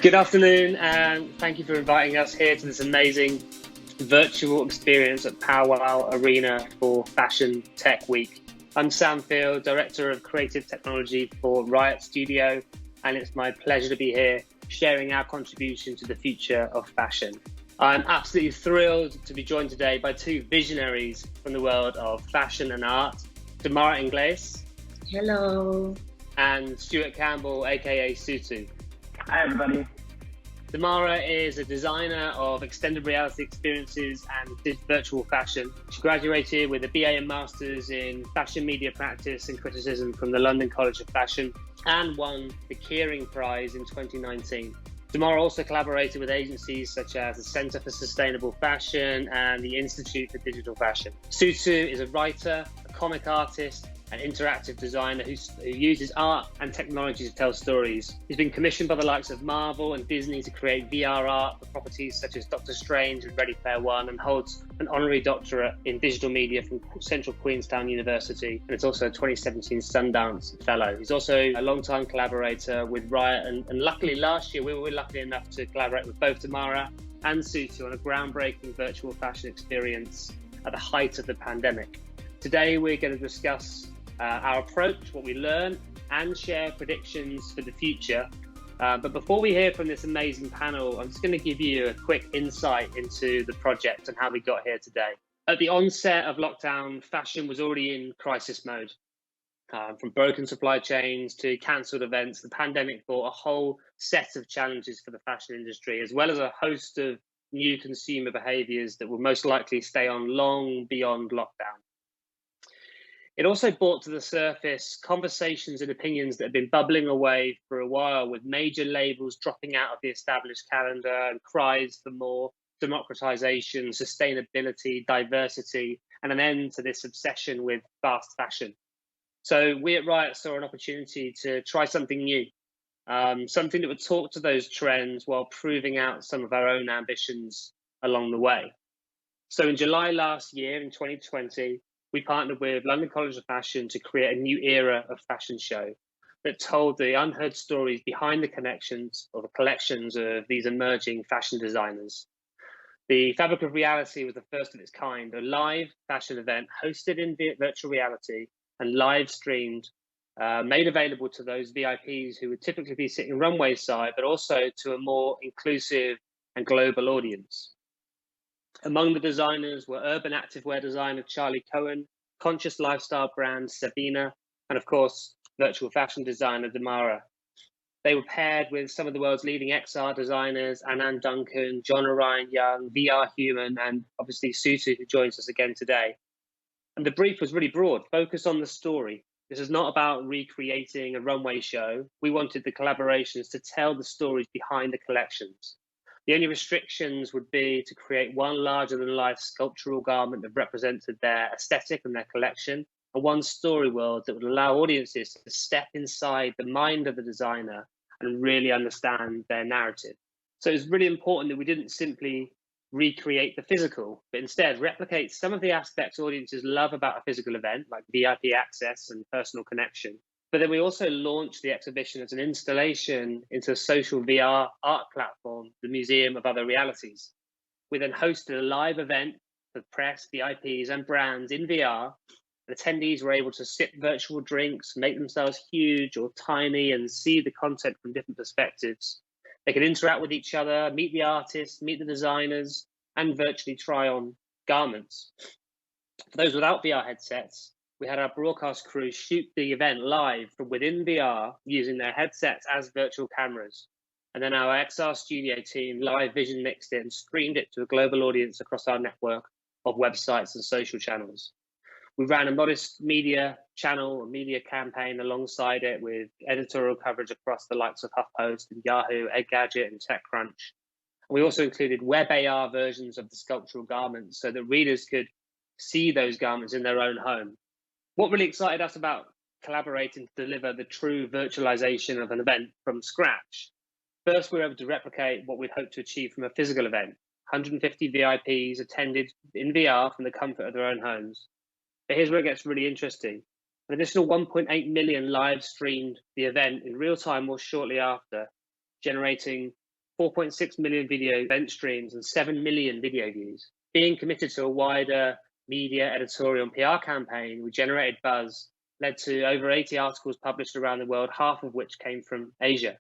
Good afternoon, and thank you for inviting us here to this amazing virtual experience at Powwow Arena for Fashion Tech Week. I'm Sam Field, Director of Creative Technology for RYOT Studio, and it's my pleasure to be here sharing our contribution to the future of fashion. I'm absolutely thrilled to be joined today by two visionaries from the world of fashion and art, Damara Ingles. Hello. And Stuart Campbell, aka Sutu. Hi, everybody. Damara is a designer of extended reality experiences and virtual fashion. She graduated with a BA and Masters in Fashion Media Practice and Criticism from the London College of Fashion and won the Kering Prize in 2019. Damara also collaborated with agencies such as the Centre for Sustainable Fashion and the Institute for Digital Fashion. Sutu is a writer, a comic artist, an interactive designer who uses art and technology to tell stories. He's been commissioned by the likes of Marvel and Disney to create VR art for properties such as Doctor Strange and Ready Player One, and holds an honorary doctorate in digital media from Central Queenstown University, and is also a 2017 Sundance Fellow. He's also a long-time collaborator with RYOT, and luckily last year we were lucky enough to collaborate with both Damara and Sutu on a groundbreaking virtual fashion experience at the height of the pandemic. Today we're going to discuss our approach, what we learn, and share predictions for the future. But before we hear from this amazing panel, I'm just going to give you a quick insight into the project and how we got here today. At the onset of lockdown, fashion was already in crisis mode. From broken supply chains to cancelled events, the pandemic brought a whole set of challenges for the fashion industry, as well as a host of new consumer behaviours that will most likely stay on long beyond lockdown. It also brought to the surface conversations and opinions that have been bubbling away for a while, with major labels dropping out of the established calendar and cries for more democratization, sustainability, diversity, and an end to this obsession with fast fashion. So we at RYOT saw an opportunity to try something new, something that would talk to those trends while proving out some of our own ambitions along the way. So in July last year, in 2020, we partnered with London College of Fashion to create a new era of fashion show that told the unheard stories behind the connections or the collections of these emerging fashion designers. The Fabric of Reality was the first of its kind, a live fashion event hosted in virtual reality and live streamed, made available to those VIPs who would typically be sitting runway side, but also to a more inclusive and global audience. Among the designers were urban activewear designer Charlie Cohen, conscious lifestyle brand Sabina, and of course, virtual fashion designer Damara. They were paired with some of the world's leading XR designers, Anand Duncan, John Orion Young, VR Human, and obviously Sutu, who joins us again today. And the brief was really broad, focused on the story. This is not about recreating a runway show. We wanted the collaborations to tell the stories behind the collections. The only restrictions would be to create one larger-than-life sculptural garment that represented their aesthetic and their collection, and one story world that would allow audiences to step inside the mind of the designer and really understand their narrative. So it's really important that we didn't simply recreate the physical, but instead replicate some of the aspects audiences love about a physical event, like VIP access and personal connection. But then we also launched the exhibition as an installation into a social VR art platform, the Museum of Other Realities. We then hosted a live event for press, VIPs, and brands in VR. And attendees were able to sip virtual drinks, make themselves huge or tiny, and see the content from different perspectives. They could interact with each other, meet the artists, meet the designers, and virtually try on garments. For those without VR headsets, we had our broadcast crew shoot the event live from within VR using their headsets as virtual cameras. And then our XR studio team live vision mixed it and streamed it to a global audience across our network of websites and social channels. We ran a modest media channel, a media campaign alongside it with editorial coverage across the likes of HuffPost and Yahoo, Engadget and TechCrunch. We also included web AR versions of the sculptural garments so that readers could see those garments in their own home. What really excited us about collaborating to deliver the true virtualization of an event from scratch? First, we were able to replicate what we'd hoped to achieve from a physical event. 150 VIPs attended in VR from the comfort of their own homes. But here's where it gets really interesting. An additional 1.8 million live streamed the event in real time or shortly after, generating 4.6 million video event streams and 7 million video views. Being committed to a wider media, editorial, and PR campaign, we generated buzz, led to over 80 articles published around the world, half of which came from Asia.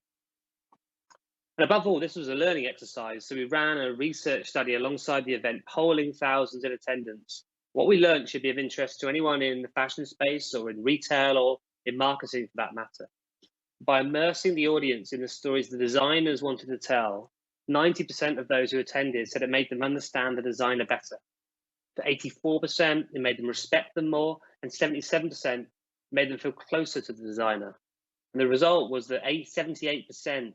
And above all, this was a learning exercise. So we ran a research study alongside the event, polling thousands in attendance. What we learned should be of interest to anyone in the fashion space or in retail or in marketing for that matter. By immersing the audience in the stories the designers wanted to tell, 90% of those who attended said it made them understand the designer better. For 84%, it made them respect them more, and 77% made them feel closer to the designer. And the result was that 78%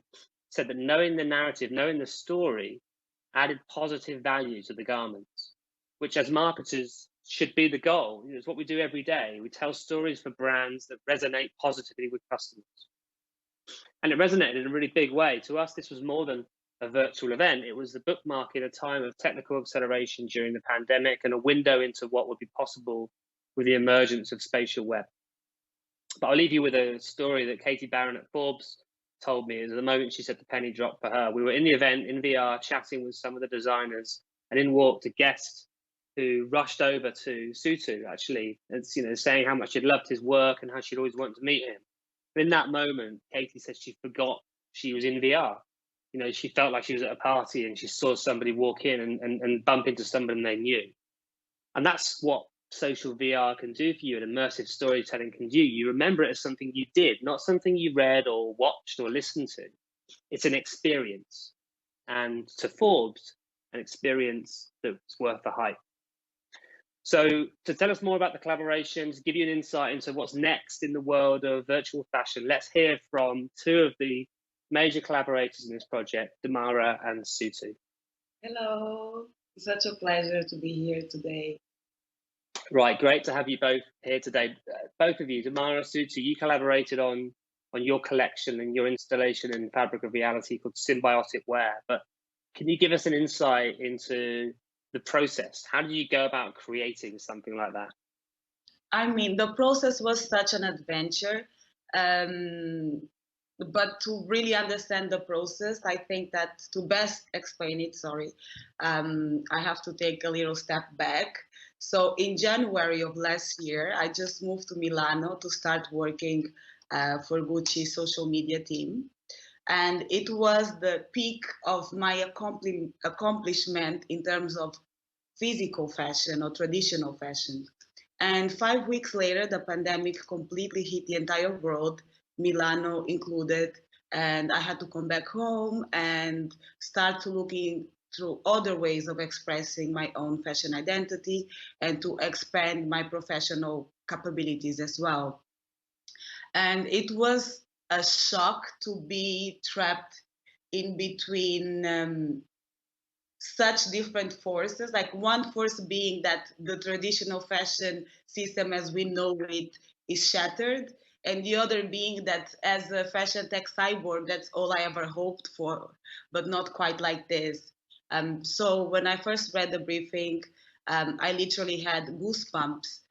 said that knowing the narrative, knowing the story, added positive value to the garments, which as marketers should be the goal. It's what we do every day. We tell stories for brands that resonate positively with customers. And it resonated in a really big way. To us, this was more than a virtual event. It was the bookmark in a time of technical acceleration during the pandemic and a window into what would be possible with the emergence of spatial web. But I'll leave you with a story that Katie Barron at Forbes told me. Is the moment she said the penny dropped for her. We were in the event in VR chatting with some of the designers, and in walked a guest who rushed over to Sutu, actually, and saying how much she'd loved his work and how she'd always wanted to meet him. In that moment, Katie said she forgot she was in VR. She felt like she was at a party and she saw somebody walk in and bump into somebody they knew. And that's what social VR can do for you and immersive storytelling can do. You remember it as something you did, not something you read or watched or listened to. It's an experience. And to Forbes, an experience that's worth the hype. So to tell us more about the collaboration, to give you an insight into what's next in the world of virtual fashion, let's hear from two of the major collaborators in this project, Damara and Sutu. Hello, it's such a pleasure to be here today. Right, great to have you both here today. Both of you, Damara, Sutu, you collaborated on your collection and your installation in Fabric of Reality called Symbiotic Wear. But can you give us an insight into the process? How did you go about creating something like that? I mean, the process was such an adventure. But to really understand the process, I think that to best explain it, I have to take a little step back. So in January of last year, I just moved to Milano to start working for Gucci's social media team. And it was the peak of my accomplishment in terms of physical fashion or traditional fashion. And 5 weeks later, the pandemic completely hit the entire world, Milano included, and I had to come back home and start looking through other ways of expressing my own fashion identity and to expand my professional capabilities as well. And it was a shock to be trapped in between such different forces, like one force being that the traditional fashion system as we know it is shattered, and the other being that as a fashion tech cyborg, that's all I ever hoped for, but not quite like this. So when I first read the briefing, I literally had goosebumps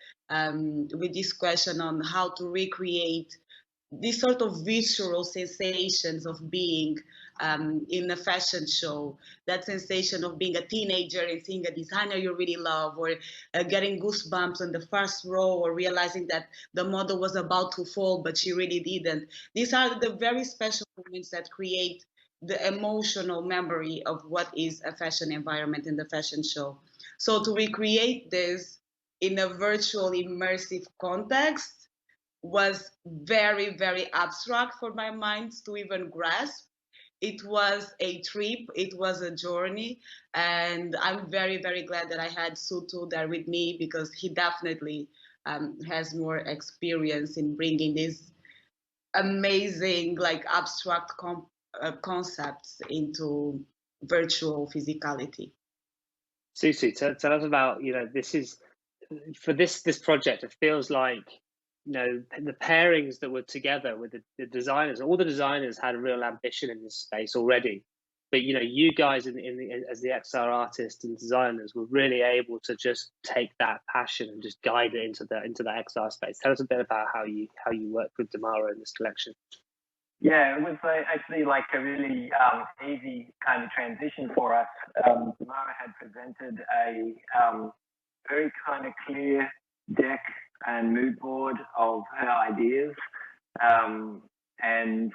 with this question on how to recreate these sort of visceral sensations of being in a fashion show, that sensation of being a teenager and seeing a designer you really love, or getting goosebumps on the first row, or realizing that the model was about to fall, but she really didn't. These are the very special moments that create the emotional memory of what is a fashion environment in the fashion show. So to recreate this in a virtual immersive context was very, very abstract for my mind to even grasp. It was a trip, it was a journey, and I'm very, very glad that I had Sutu there with me, because he definitely has more experience in bringing these amazing, like abstract concepts into virtual physicality. Sutu, tell us about, this is, for this project, it feels like, the pairings that were together with the designers, all the designers had a real ambition in this space already. But, you guys as the XR artists and designers were really able to just take that passion and just guide it into that XR space. Tell us a bit about how you worked with Damara in this collection. Yeah, it was actually like a really easy kind of transition for us. Damara had presented a very kind of clear deck and mood board of her ideas, and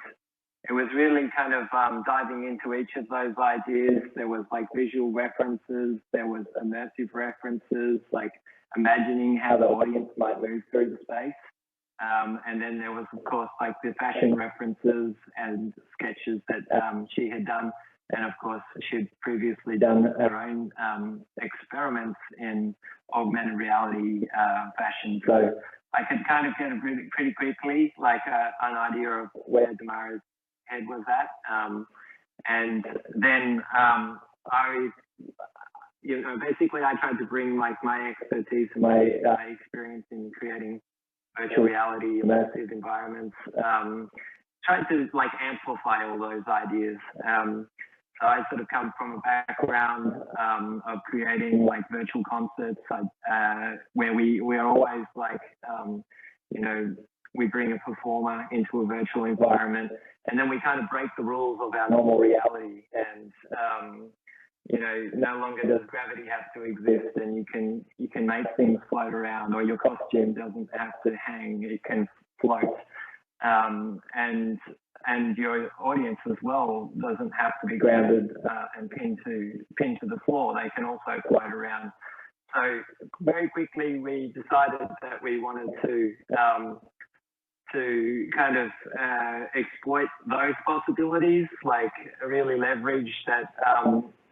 it was really kind of diving into each of those ideas. There was like visual references, there was immersive references, like imagining how the audience might move through the space. And then there was, of course, like the fashion references and sketches that she had done. And of course, she'd previously done her own experiments in augmented reality fashion. So I could kind of get pretty quickly like an idea of where Damara's head was at. And then basically I tried to bring like my expertise and my experience in creating virtual reality, immersive environments, tried to like amplify all those ideas. So I sort of come from a background of creating like virtual concerts where we are always like, we bring a performer into a virtual environment and then we kind of break the rules of our normal reality and, no longer does gravity have to exist and you can make things float around or your costume doesn't have to hang, it can float. And your audience as well doesn't have to be grounded and pinned to the floor. They can also float around. So very quickly we decided that we wanted to kind of exploit those possibilities, like really leverage that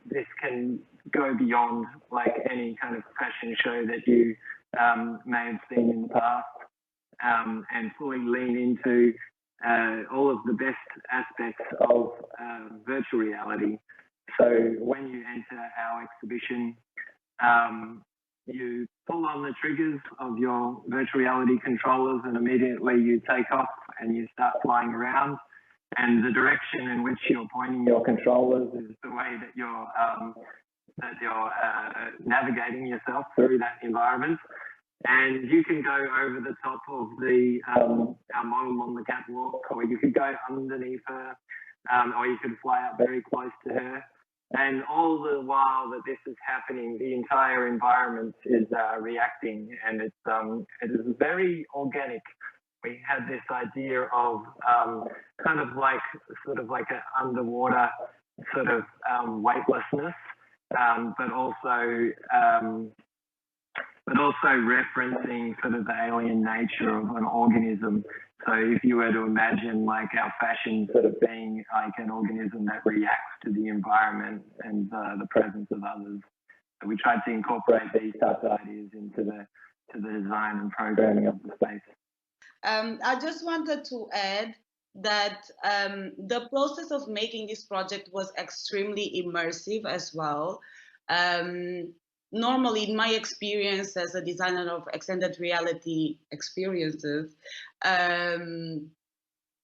this can go beyond like any kind of fashion show that you may have seen in the past, and fully lean into all of the best aspects of virtual reality. So when you enter our exhibition, you pull on the triggers of your virtual reality controllers and immediately you take off and you start flying around. And the direction in which you're pointing your controllers is the way that you're navigating yourself through that environment. And you can go over the top of our model on the catwalk, or you could go underneath her, or you could fly up very close to her. And all the while that this is happening, the entire environment is reacting, and it is very organic. We had this idea of kind of like sort of like an underwater sort of weightlessness, but also referencing sort of the alien nature of an organism. So if you were to imagine like our fashion sort of being like an organism that reacts to the environment and the presence of others, so we tried to incorporate these types of ideas into the design and programming of the space. I just wanted to add that the process of making this project was extremely immersive as well. Normally, in my experience as a designer of extended reality experiences,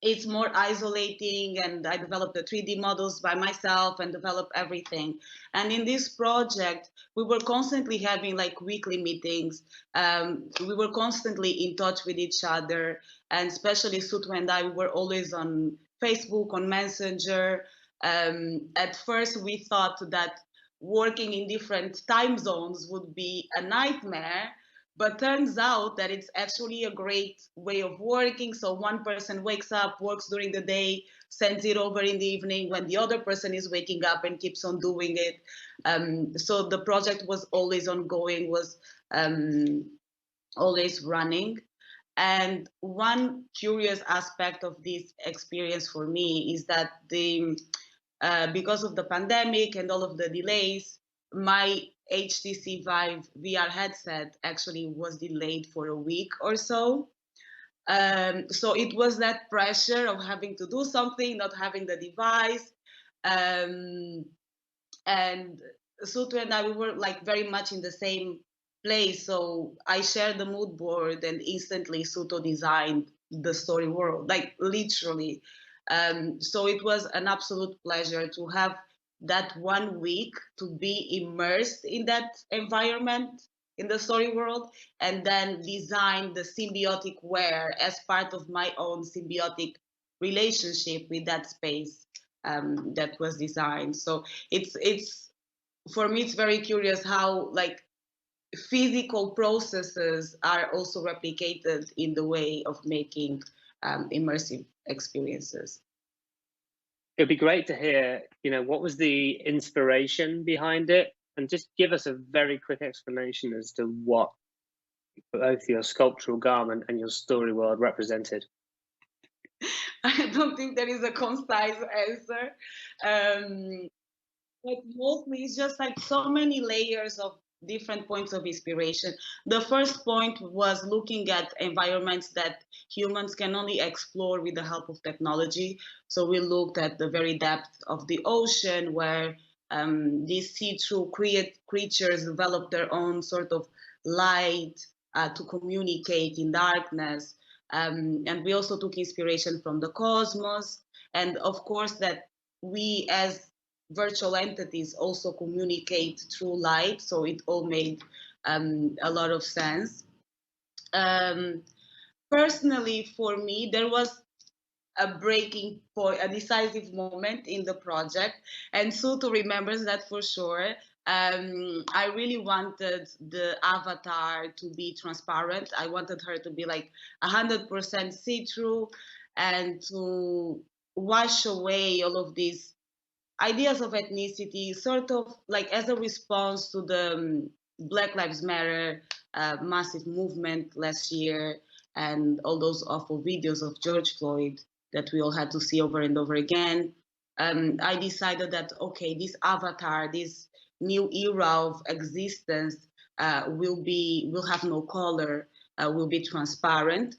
it's more isolating, and I developed the 3D models by myself and developed everything. And in this project, we were constantly having like weekly meetings. We were constantly in touch with each other, and especially Sutu and I, we were always on Facebook, on Messenger. At first, we thought that working in different time zones would be a nightmare, but turns out that it's actually a great way of working. So one person wakes up, works during the day, sends it over in the evening when the other person is waking up and keeps on doing it. So the project was always ongoing, was always running. And one curious aspect of this experience for me is that because of the pandemic and all of the delays, my HTC Vive VR headset actually was delayed for a week or so. So it was that pressure of having to do something, not having the device. And Sutu and I, we were like very much in the same place. So I shared the mood board and instantly Sutu designed the story world, like literally. So it was an absolute pleasure to have that 1 week to be immersed in that environment, in the story world, and then design the symbiotic wear as part of my own symbiotic relationship with that space that was designed. So it's for me, it's very curious how like physical processes are also replicated in the way of making immersive experiences. It'd be great to hear, what was the inspiration behind it, and just give us a very quick explanation as to what both your sculptural garment and your story world represented. I don't think there is a concise answer, but mostly it's just like so many layers of different points of inspiration. The first point was looking at environments that humans can only explore with the help of technology. So we looked at the very depth of the ocean, where these see-through creatures develop their own sort of light to communicate in darkness. And we also took inspiration from the cosmos, and of course that we as virtual entities also communicate through light, so it all made a lot of sense. Personally, for me, there was a breaking point, a decisive moment in the project, and Sutu remembers that for sure. I really wanted the avatar to be transparent. I wanted her to be like 100% see-through and to wash away all of these ideas of ethnicity, sort of like as a response to the Black Lives Matter massive movement last year and all those awful videos of George Floyd that we all had to see over and over again. I decided that, okay, this avatar, this new era of existence will have no color, will be transparent.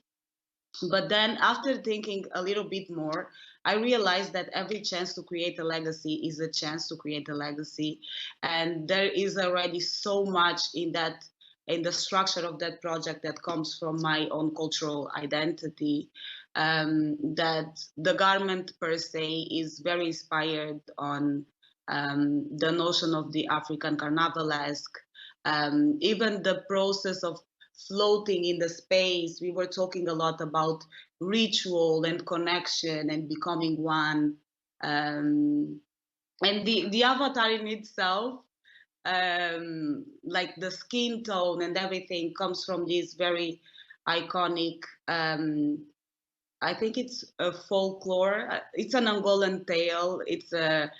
But then after thinking a little bit more, I realized that every chance to create a legacy is a chance to create a legacy. And there is already so much in the structure of that project that comes from my own cultural identity, that the garment per se is very inspired on the notion of the African carnivalesque. Even the process of floating in the space, we were talking a lot about ritual and connection and becoming one. And the avatar in itself, like the skin tone and everything, comes from this very iconic, I think it's a folklore. It's an Angolan tale. It's the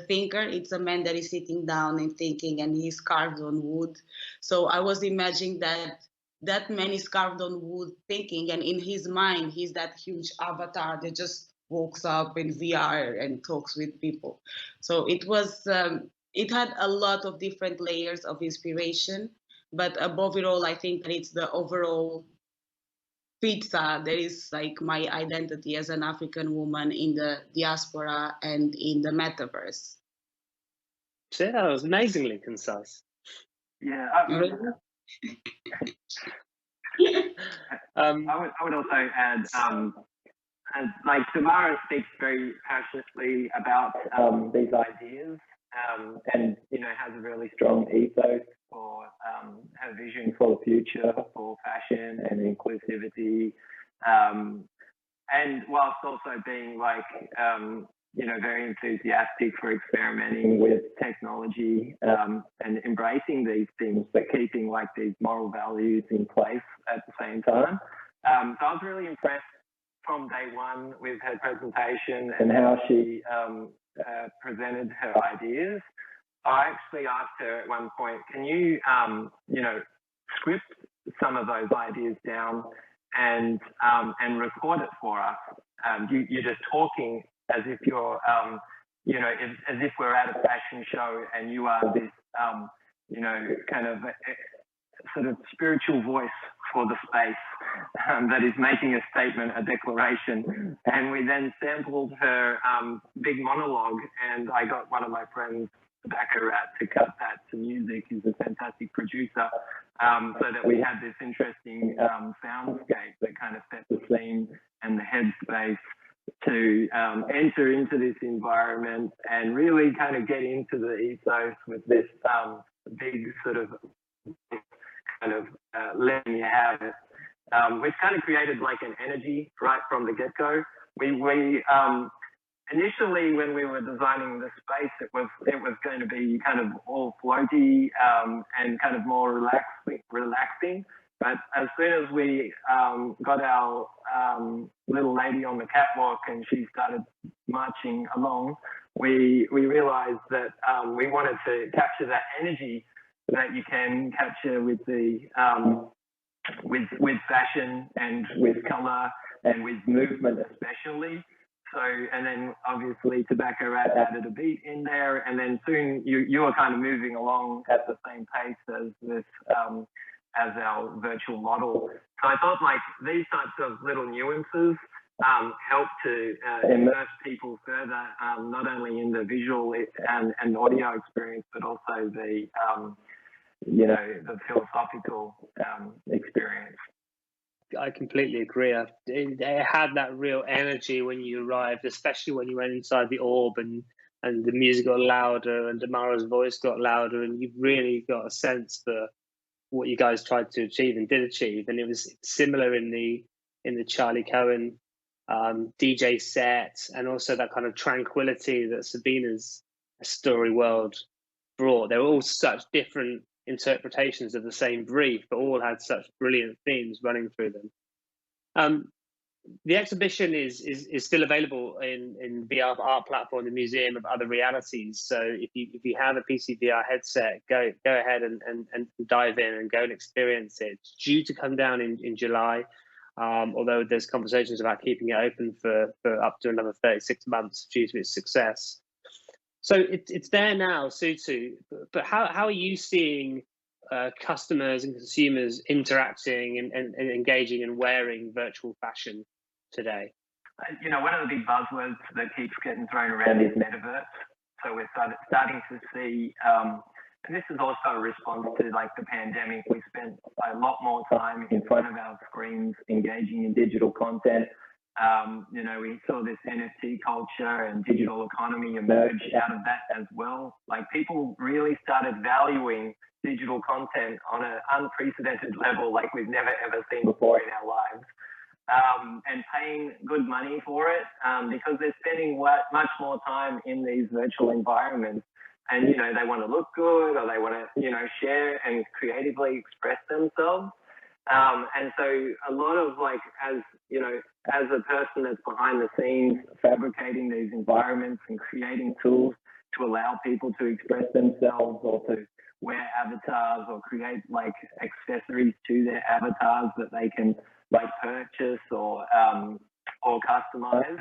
thinker. It's a man that is sitting down and thinking, and he's carved on wood. So I was imagining that man is carved on wood thinking, and in his mind, he's that huge avatar that just walks up in VR and talks with people. So it was, it had a lot of different layers of inspiration, but above it all, I think that it's the overall pizza that is like my identity as an African woman in the diaspora and in the metaverse. So that was amazingly concise. Yeah. I would also add, like Damara speaks very passionately about these ideas, and has a really strong ethos for her vision for the future for fashion and inclusivity, and whilst also being like very enthusiastic for experimenting with technology and embracing these things, but keeping like these moral values in place at the same time. So I was really impressed from day one with her presentation and how she presented her ideas. I actually asked her at one point, can you, script some of those ideas down and record it for us? You're just talking as if you're, as if we're at a fashion show and you are this, kind of sort of spiritual voice for the space that is making a statement, a declaration. And we then sampled her big monologue, and I got one of my friends, Rebecca Rat, to cut that to music. He's a fantastic producer, so that we had this interesting soundscape that kind of set the scene and the headspace to enter into this environment and really kind of get into the ethos with this big sort of kind of letting you have it, which kind of created like an energy right from the get-go. we initially, when we were designing the space, it was going to be kind of all floaty and kind of more relaxing. But as soon as we got our little lady on the catwalk and she started marching along, we realized that we wanted to capture that energy that you can capture with the with fashion and with color and with movement especially. So, and then obviously Tobacco Rat added a beat in there, and then soon you were kind of moving along at the same pace as this as our virtual model. So I thought like these types of little nuances help to immerse people further, not only in the visual and audio experience, but also the the philosophical experience. I completely agree. It had that real energy when you arrived, especially when you went inside the orb and the music got louder and Damara's voice got louder, and you really got a sense for what you guys tried to achieve and did achieve. And it was similar in the Charlie Cohen DJ set, and also that kind of tranquility that Sabina's story world brought. They were all such different interpretations of the same brief, but all had such brilliant themes running through them. The exhibition is still available in VR art platform, the Museum of Other Realities. So if you have a PC VR headset, go ahead and dive in and go and experience it. It's due to come down in July, although there's conversations about keeping it open for up to another 36 months due to its success. So it's there now, Sutu, but how are you seeing customers and consumers interacting and engaging and wearing virtual fashion today? One of the big buzzwords that keeps getting thrown around is metaverse. So we're starting to see, and this is also a response to like the pandemic. We spent a lot more time in front of our screens engaging in digital content. We saw this NFT culture and digital economy emerge out of that as well. Like people really started valuing digital content on an unprecedented level like we've never ever seen before in our lives, and paying good money for it because they're spending much more time in these virtual environments. And, they want to look good, or they want to, share and creatively express themselves. And so a lot of like, as a person that's behind the scenes fabricating these environments and creating tools to allow people to express themselves or to wear avatars or create like accessories to their avatars that they can like purchase or customize.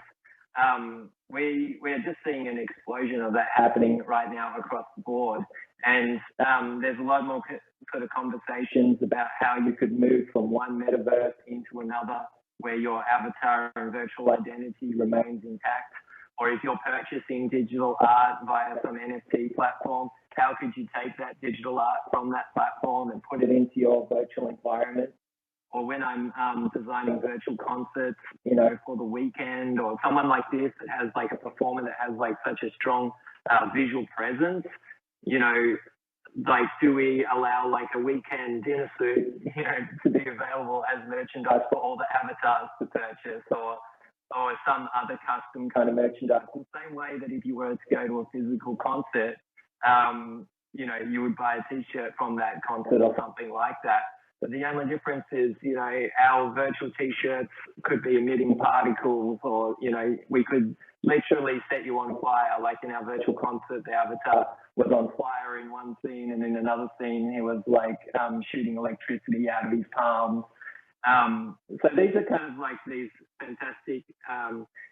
We're just seeing an explosion of that happening right now across the board. And there's a lot more sort of conversations about how you could move from one metaverse into another where your avatar and virtual identity remains intact. Or if you're purchasing digital art via some NFT platform, how could you take that digital art from that platform and put it into your virtual environment? Or when I'm designing virtual concerts, for the weekend, or someone like this that has like a performer that has like such a strong visual presence, like do we allow like a weekend dinner suit, to be available as merchandise for all the avatars to purchase, or some other custom kind of merchandise? In the same way that if you were to go to a physical concert, you would buy a T-shirt from that concert or something like that. But the only difference is, our virtual T-shirts could be emitting particles, or, we could literally set you on fire. Like in our virtual concert, the avatar was on fire in one scene, and in another scene, he was like shooting electricity out of his palms. So these are kind of like these fantastic,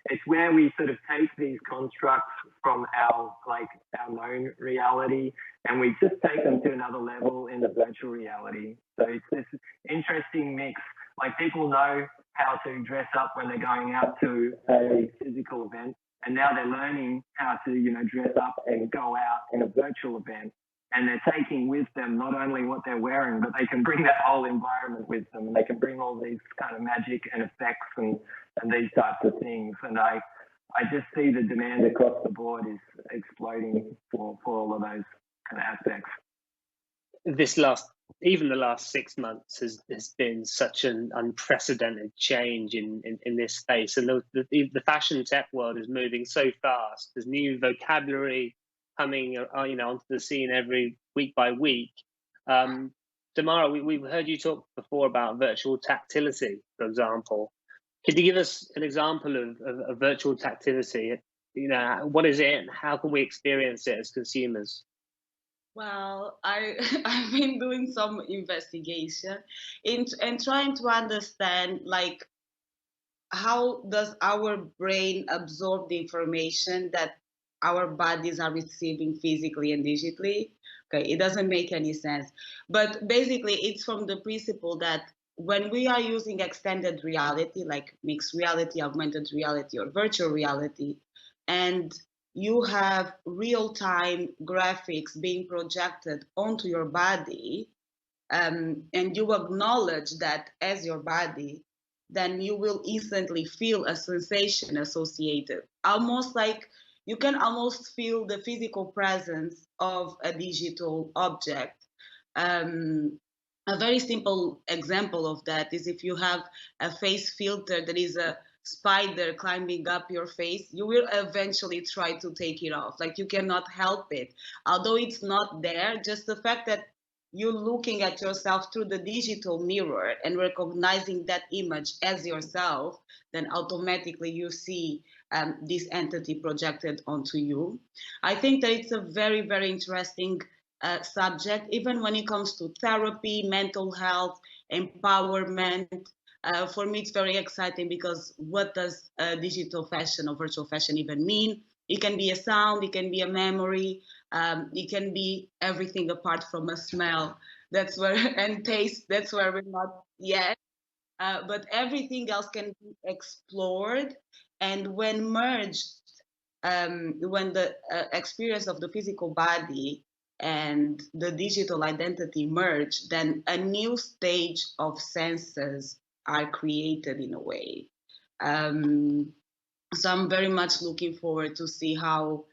it's where we sort of take these constructs from our known reality, and we just take them to another level in the virtual reality. So it's this interesting mix. Like people know how to dress up when they're going out to a physical event, and now they're learning how to, dress up and go out in a virtual event. And they're taking with them not only what they're wearing, but they can bring that whole environment with them, and they can bring all these kind of magic and effects and these types of things. And I just see the demand across the board is exploding for all of those kind of aspects. This last even the last 6 months has been such an unprecedented change in this space. And the fashion tech world is moving so fast. There's new vocabulary coming onto the scene every week by week. Damara, we've heard you talk before about virtual tactility, for example. Could you give us an example of virtual tactility? What is it and how can we experience it as consumers? Well, I've been doing some investigation and trying to understand, like, how does our brain absorb the information that our bodies are receiving physically and digitally? Okay, it doesn't make any sense. But basically, it's from the principle that when we are using extended reality, like mixed reality, augmented reality, or virtual reality, and you have real-time graphics being projected onto your body, and you acknowledge that as your body, then you will instantly feel a sensation associated. Almost like you can almost feel the physical presence of a digital object. A very simple example of that is if you have a face filter that is a spider climbing up your face, you will eventually try to take it off. Like, you cannot help it. Although it's not there, just the fact that you're looking at yourself through the digital mirror and recognizing that image as yourself, then automatically you see this entity projected onto you. I think that it's a very, very interesting subject, even when it comes to therapy, mental health, empowerment. For me, it's very exciting because what does digital fashion or virtual fashion even mean? It can be a sound, it can be a memory, it can be everything apart from a smell. That's where, and taste, that's where we're not yet. But everything else can be explored. And when merged, when the experience of the physical body and the digital identity merge, then a new stage of senses are created in a way. So I'm very much looking forward to see how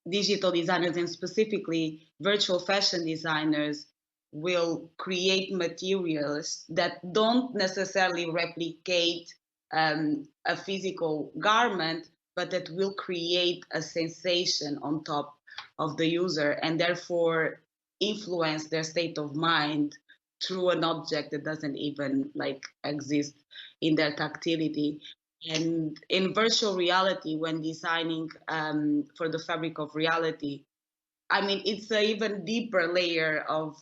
digital designers, and specifically virtual fashion designers, will create materials that don't necessarily replicate a physical garment, but that will create a sensation on top of the user and therefore influence their state of mind through an object that doesn't even exist in their tactility. And in virtual reality, when designing for the fabric of reality, I mean, it's an even deeper layer of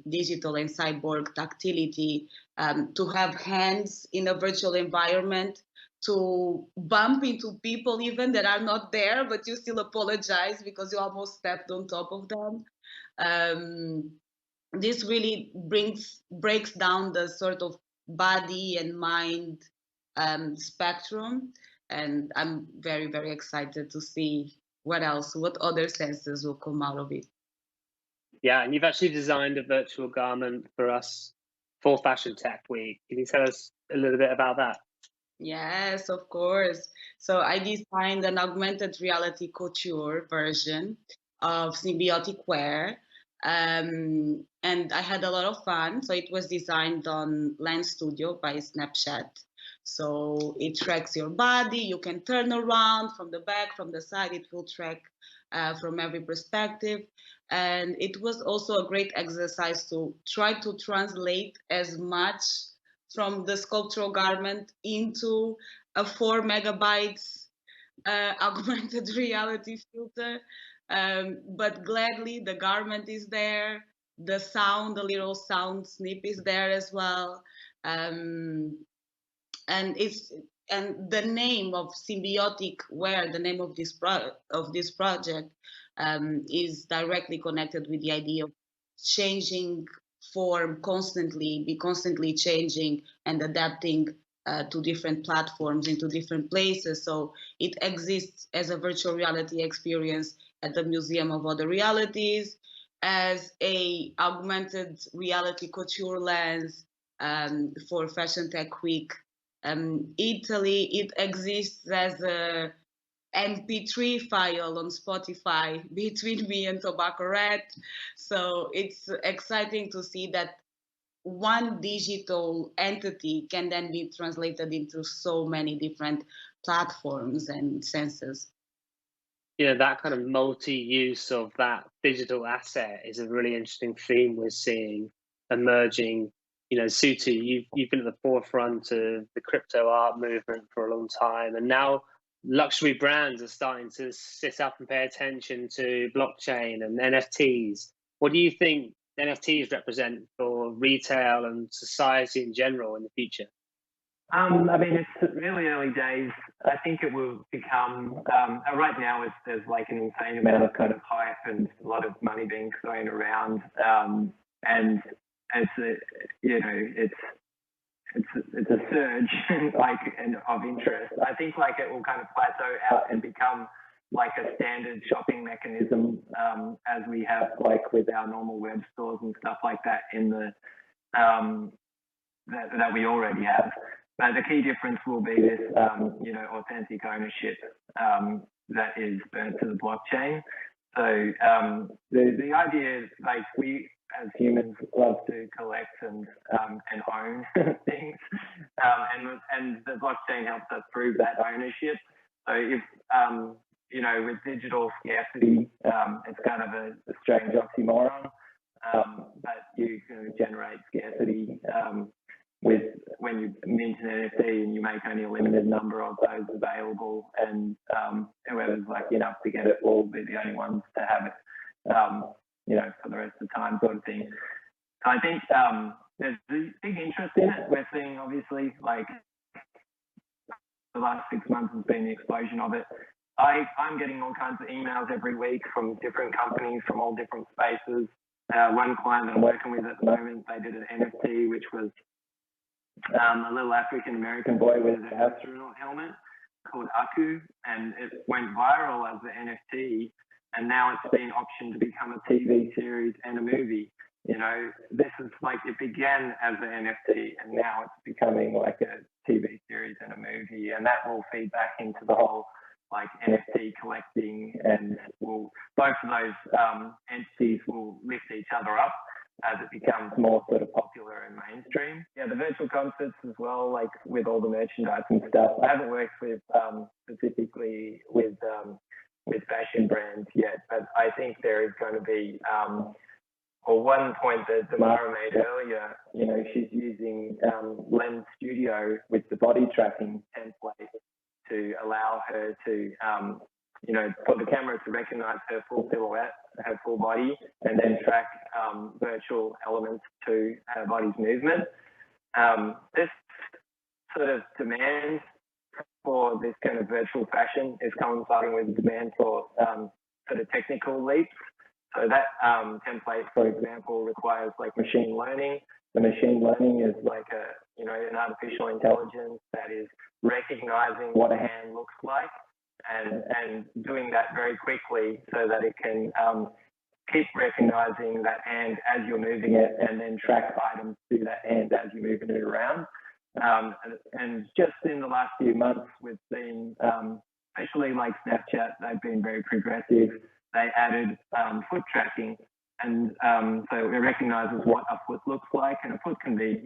digital and cyborg tactility, to have hands in a virtual environment, to bump into people even that are not there, but you still apologize because you almost stepped on top of them. This really breaks down the sort of body and mind spectrum, and I'm very, very excited to see what other senses will come out of it. Yeah, and you've actually designed a virtual garment for us for Fashion Tech Week. Can you tell us a little bit about that? Yes, of course. So I designed an augmented reality couture version of symbiotic wear. And I had a lot of fun. So it was designed on Lens Studio by Snapchat. So it tracks your body. You can turn around from the back, from the side. It will track from every perspective. And it was also a great exercise to try to translate as much from the sculptural garment into a 4 megabytes augmented reality filter. But gladly, the garment is there. The sound, the little sound snip is there as well. And the name of symbiotic wear, the name of this project, is directly connected with the idea of changing form constantly, be constantly changing and adapting to different platforms, into different places. So it exists as a virtual reality experience at the Museum of Other Realities, as a augmented reality couture lens for Fashion Tech Week Italy. It exists as MP3 file on Spotify between me and Tobacco Red. So it's exciting to see that one digital entity can then be translated into so many different platforms and senses. That kind of multi-use of that digital asset is a really interesting theme we're seeing emerging. Sutu, you've been at the forefront of the crypto art movement for a long time, and now luxury brands are starting to sit up and pay attention to blockchain and NFTs. What do you think NFTs represent for retail and society in general in the future? I mean, it's really early days. I think it will become, right now there's like an insane amount of kind of hype and a lot of money being thrown around. And it's a surge of interest. I think like it will kind of plateau out and become like a standard shopping mechanism, as we have like with our normal web stores and stuff like that in the, that we already have. But the key difference will be this, authentic ownership that is burnt to the blockchain. So the idea is like we as humans love to collect and own things, and the blockchain helps us prove that ownership. So if with digital scarcity, it's kind of a strange oxymoron, but you can generate scarcity when you mint an NFT and you make only a limited number of those available, and whoever's lucky enough to get it will be the only ones to have it, for the rest of the time, sort of thing. So I think there's a big interest in it. We're seeing, obviously, like the last 6 months has been the explosion of it. I'm getting all kinds of emails every week from different companies from all different spaces. One client that I'm working with at the moment, they did an NFT, which was a little African-American boy with an astronaut helmet called Aku, and it went viral as an NFT, and now it's been optioned to become a TV series and a movie. This is like, it began as an NFT, and now it's becoming like a TV series and a movie, and that will feed back into the whole like NFT collecting, and both of those entities will lift each other up as it becomes more sort of popular and mainstream. Yeah, the virtual concerts as well, like with all the merchandise and stuff. I haven't worked with specifically with fashion brands yet, but I think there is going to be, one point that Damara made earlier, she's using Lens Studio with the body tracking template to allow her to for the camera to recognize her full silhouette, her full body, and then track virtual elements to her body's movement. This sort of demand for this kind of virtual fashion is coinciding with demand for sort of technical leaps. So that template, for example, requires like machine learning. The machine learning is like an artificial intelligence that is recognizing what a hand looks like, and doing that very quickly so that it can keep recognizing that hand as you're moving it, and then track items to that hand as you're moving it around. And just in the last few months, we've seen, especially like Snapchat, they've been very progressive. They added foot tracking, and so it recognizes what a foot looks like, and a foot can be,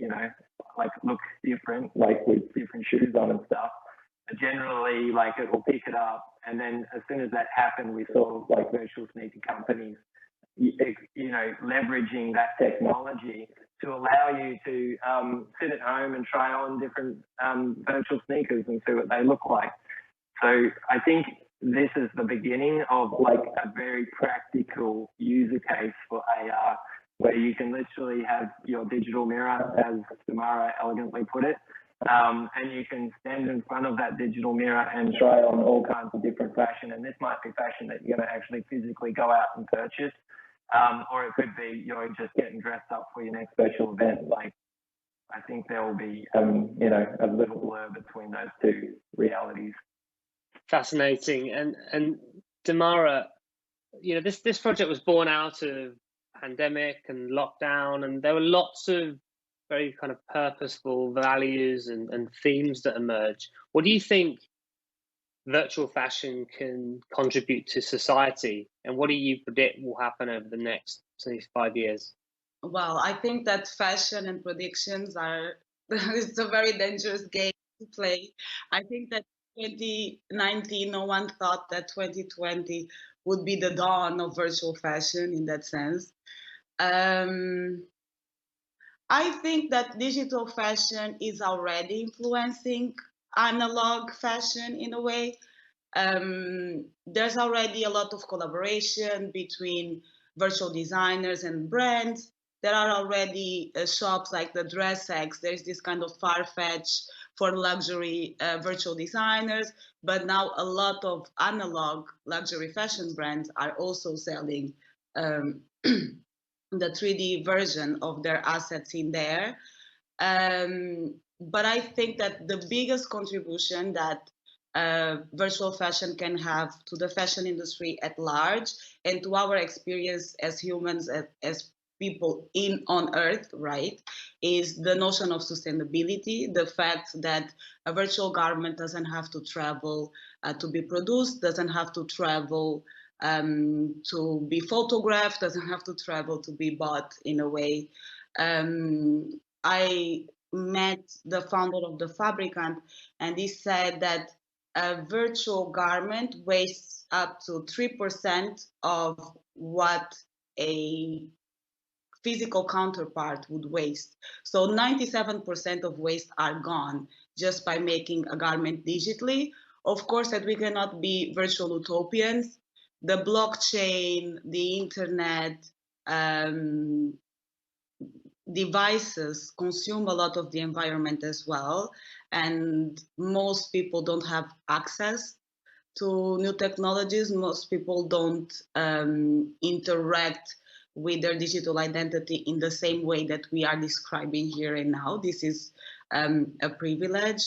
like look different, like with different shoes on and stuff. But generally, like it will pick it up, and then as soon as that happened, we saw like virtual sneaker companies, leveraging that technology to allow you to sit at home and try on different virtual sneakers and see what they look like. So I think this is the beginning of like a very practical user case for AR, where you can literally have your digital mirror, as Damara elegantly put it, and you can stand in front of that digital mirror and try on all kinds of different fashion. And this might be fashion that you're going to actually physically go out and purchase, or it could be you're just getting dressed up for your next virtual event. Like, I think there will be, a little blur between those two realities. Fascinating. And Damara, this project was born out of pandemic and lockdown, and there were lots of very kind of purposeful values and themes that emerge. What do you think virtual fashion can contribute to society? And what do you predict will happen over the next, say, 5 years? Well, I think that fashion and predictions are it's a very dangerous game to play. I think that 2019, no one thought that 2020 would be the dawn of virtual fashion in that sense. Um, I think that digital fashion is already influencing analog fashion in a way. There's already a lot of collaboration between virtual designers and brands. There are already shops like the Dress X. There's this kind of Farfetch for luxury virtual designers, but now a lot of analog luxury fashion brands are also selling um, the 3D version of their assets in there. But I think that the biggest contribution that virtual fashion can have to the fashion industry at large and to our experience as humans, as people in on Earth, right, is the notion of sustainability, the fact that a virtual garment doesn't have to travel to be produced, doesn't have to travel to be photographed, doesn't have to travel to be bought in a way. I met the founder of the Fabricant, and he said that a virtual garment wastes up to 3% of what a physical counterpart would waste. So 97% of waste are gone just by making a garment digitally. Of course, that we cannot be virtual utopians. The blockchain, the internet, devices consume a lot of the environment as well, and most people don't have access to new technologies. Most people don't interact with their digital identity in the same way that we are describing here and now. This is a privilege.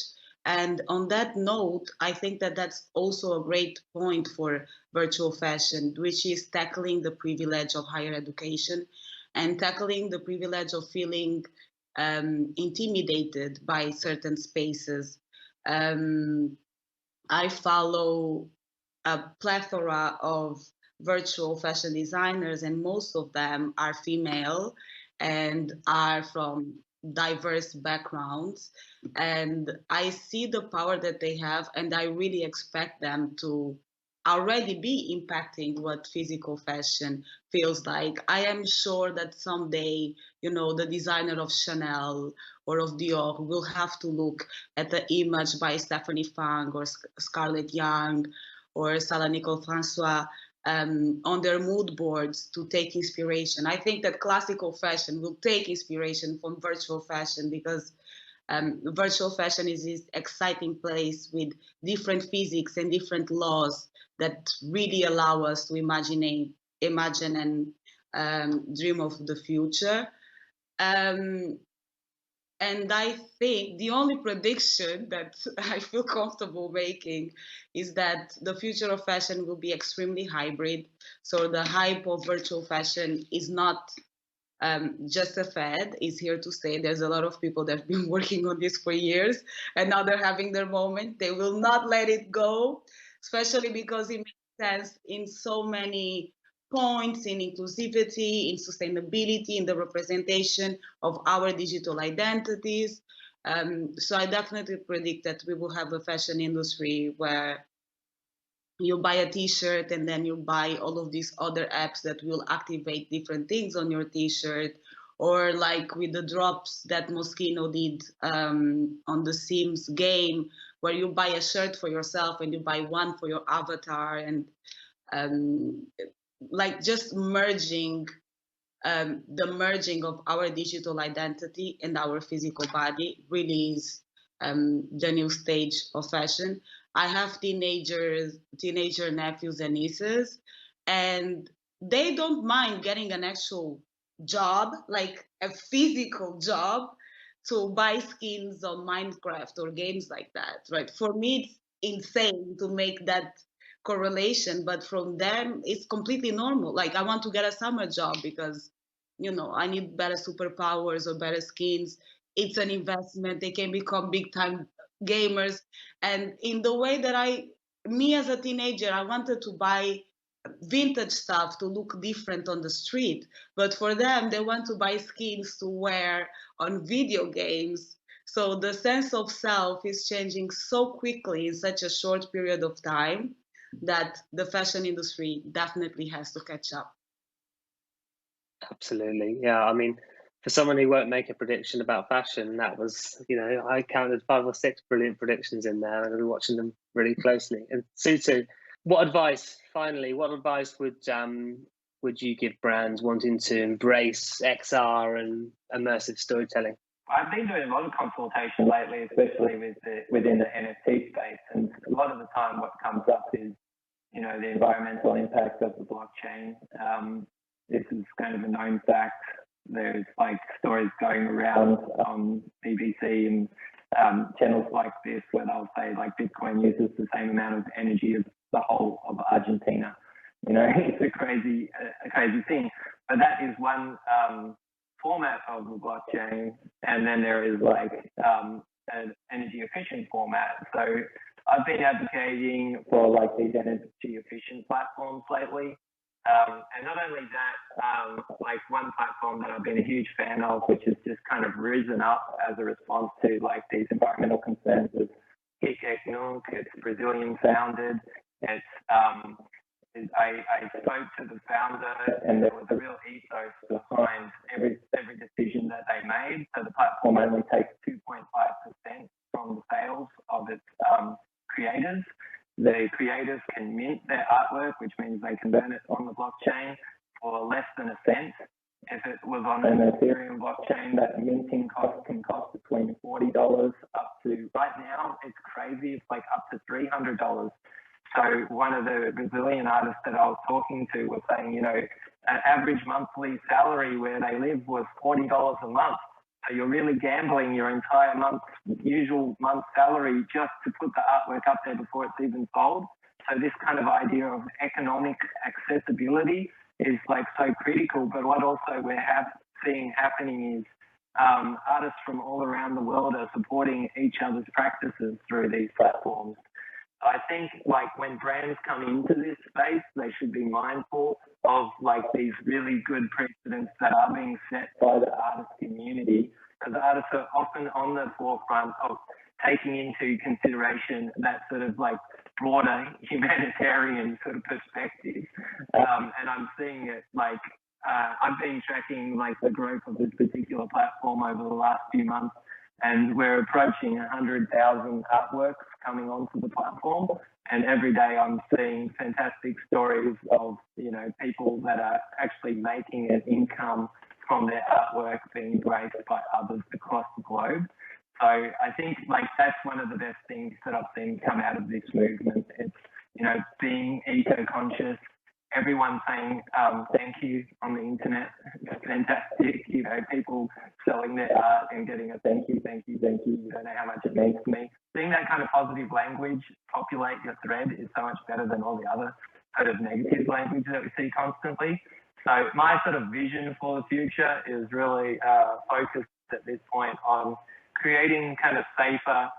And on that note, I think that that's also a great point for virtual fashion, which is tackling the privilege of higher education and tackling the privilege of feeling intimidated by certain spaces. I follow a plethora of virtual fashion designers, and most of them are female and are from diverse backgrounds. And I see the power that they have, and I really expect them to already be impacting what physical fashion feels like. I am sure that someday, the designer of Chanel or of Dior will have to look at the image by Stephanie Fang or Scarlett Young or Sarah Nicole Francois on their mood boards to take inspiration. I think that classical fashion will take inspiration from virtual fashion because virtual fashion is this exciting place with different physics and different laws that really allow us to imagine and dream of the future. And I think the only prediction that I feel comfortable making is that the future of fashion will be extremely hybrid. So the hype of virtual fashion is not just a fad, is here to stay. There's a lot of people that have been working on this for years, and now they're having their moment. They will not let it go, especially because it makes sense in so many points, in inclusivity, in sustainability, in the representation of our digital identities. So I definitely predict that we will have a fashion industry where you buy a t-shirt and then you buy all of these other apps that will activate different things on your t-shirt, or like with the drops that Moschino did on the Sims game, where you buy a shirt for yourself and you buy one for your avatar, and like just merging the merging of our digital identity and our physical body really is the new stage of fashion. I have teenager nephews and nieces, and they don't mind getting an actual job, like a physical job, to buy skins on Minecraft or games like that, right? For me, it's insane to make that correlation, but from them, it's completely normal. Like, I want to get a summer job because, I need better superpowers or better skins. It's an investment. They can become big time gamers. And in the way that I me as a teenager, I wanted to buy vintage stuff to look different on the street, but for them, they want to buy skins to wear on video games. So the sense of self is changing so quickly in such a short period of time that the fashion industry definitely has to catch up. Absolutely. Yeah. I mean, for someone who won't make a prediction about fashion, that was, I counted 5 or 6 brilliant predictions in there, and I've been watching them really closely. And Sutu, what advice would you give brands wanting to embrace XR and immersive storytelling? I've been doing a lot of consultation lately, especially within the NFT space, and a lot of the time what comes up is, the environmental impact of the blockchain. This is kind of a known fact. There's stories going around on BBC and channels like this where they'll say Bitcoin uses the same amount of energy as the whole of Argentina. It's a crazy thing. But that is one format of the blockchain, and then there is an energy efficient format. So I've been advocating for these energy efficient platforms lately. And not only that, one platform that I've been a huge fan of, which has just kind of risen up as a response to these environmental concerns, is Hic. It's Brazilian founded. It's I spoke to the founder, and there was a real ethos behind every decision that they made. So the platform only takes 2.5% from the sales of its creators. The creators can mint their artwork, which means they can burn it on the blockchain for less than a cent. If it was on an Ethereum blockchain, that minting cost can cost between $40 up to, right now, it's crazy, it's up to $300. So one of the Brazilian artists that I was talking to was saying, an average monthly salary where they live was $40 a month. So you're really gambling your entire usual month's salary just to put the artwork up there before it's even sold. So this kind of idea of economic accessibility is so critical. But what also we're seeing happening is artists from all around the world are supporting each other's practices through these platforms. I think when brands come into this space, they should be mindful of these really good precedents that are being set by the artist community, because artists are often on the forefront of taking into consideration that sort of broader humanitarian sort of perspective. And I'm seeing it I've been tracking the growth of this particular platform over the last few months, and we're approaching 100,000 artworks coming onto the platform. And every day I'm seeing fantastic stories of, people that are actually making an income from their artwork being embraced by others across the globe. So I think that's one of the best things that I've seen come out of this movement. It's, being eco-conscious, everyone saying thank you on the internet. It's fantastic. People selling their art and getting a thank you. You don't know how much it means to me. Seeing that kind of positive language populate your thread is so much better than all the other sort of negative language that we see constantly. So my sort of vision for the future is really focused at this point on creating kind of safer,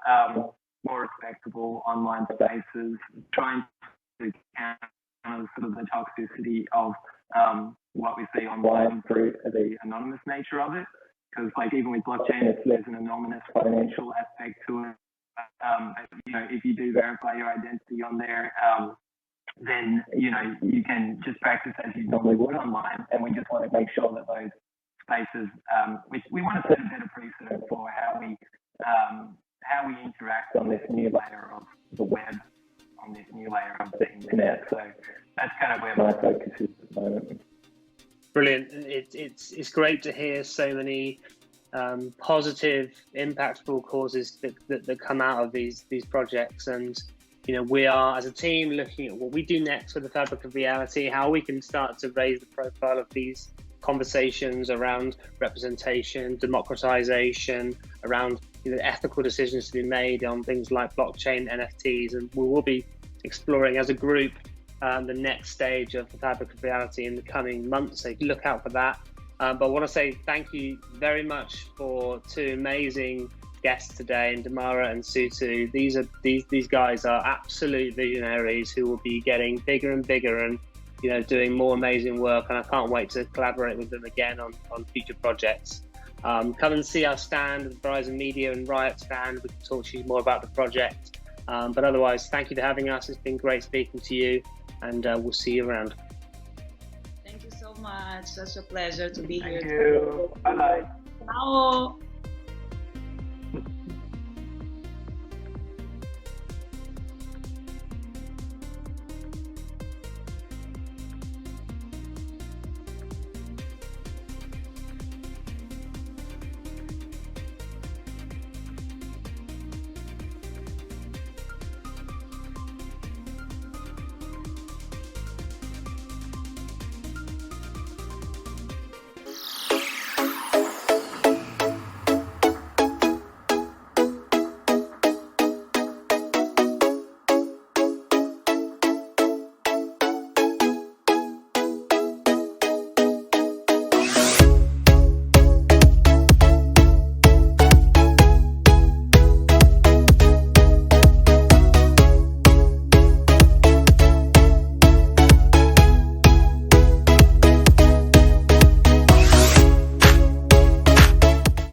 more respectable online spaces, trying to counter sort of the toxicity of what we see online through the anonymous nature of it. Because even with blockchain, there's an anonymous financial aspect to it. If you do verify your identity on there, then you can just practice as you normally would online. And we just want to make sure that those spaces, which we want to set a better precedent for how we interact on this new layer of the web, on this new layer of the internet. So that's kind of where my focus is at the moment. Brilliant. It's great to hear so many positive, impactful causes that come out of these projects. And we are, as a team, looking at what we do next with the Fabric of Reality, how we can start to raise the profile of these conversations around representation, democratization, around ethical decisions to be made on things like blockchain, NFTs, and we will be exploring as a group the next stage of the Fabric of Reality in the coming months. So look out for that. But I want to say thank you very much for 2 amazing guests today, and Damara and Sutu. These guys are absolute visionaries who will be getting bigger and bigger, and doing more amazing work. And I can't wait to collaborate with them again on future projects. Come and see our stand, the Verizon Media and RYOT stand. We can talk to you more about the project. But otherwise, thank you for having us. It's been great speaking to you, and we'll see you around. Thank you so much. Such a pleasure to be here. Thank you. Bye-bye. Ciao.